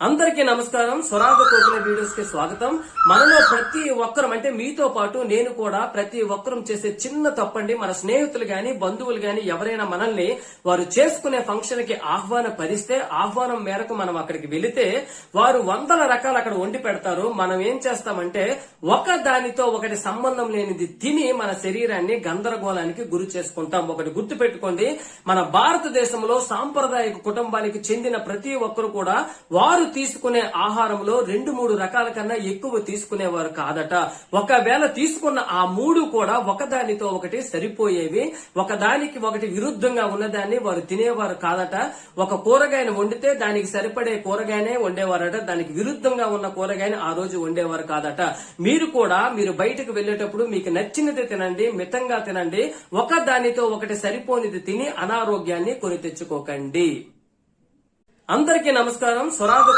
అందరికీ నమస్కారం. స్వరాగ కోకిల వీడియోస్ కి స్వాగతం. మనలో ప్రతి ఒక్కరం అంటే మీతో పాటు నేను కూడా ప్రతి ఒక్కరం చేసే చిన్న తప్పండి. మన స్నేహితులు గాని బంధువులు గాని ఎవరైనా మనల్ని వారు చేసుకునే ఫంక్షన్ కి ఆహ్వానపరిస్తే ఆహ్వానం మేరకు మనం అక్కడికి వెళితే వారు వందల రకాలు అక్కడ వండి పెడతారు. మనం ఏం చేస్తామంటే ఒక దానితో ఒకటి సంబంధం లేనిది తిని మన శరీరాన్ని గందరగోళానికి గురి చేసుకుంటాం. ఒకటి గుర్తు పెట్టుకోండి, మన భారతదేశంలో సాంప్రదాయక కుటుంబానికి చెందిన ప్రతి ఒక్కరు కూడా వారు తీసుకునే ఆహారంలో 2-3 రకాల కన్నా ఎక్కువ తీసుకునేవారు కాదట. ఒకవేళ తీసుకున్న ఆ 3 కూడా ఒకదానితో ఒకటి సరిపోయేవి, ఒకదానికి ఒకటి విరుద్ధంగా ఉన్నదాన్ని వారు తినేవారు కాదట. ఒక కూరగాయను వండితే దానికి సరిపడే కూరగాయనే వండేవారట, దానికి విరుద్ధంగా ఉన్న కూరగాయని ఆ రోజు వండేవారు కాదట. మీరు బయటకు వెళ్లేటప్పుడు మీకు నచ్చినది తినండి, మితంగా తినండి. ఒక దానితో ఒకటి సరిపోనిది తిని అనారోగ్యాన్ని కొని తెచ్చుకోకండి. అందరికీ నమస్కారం. స్వరాగ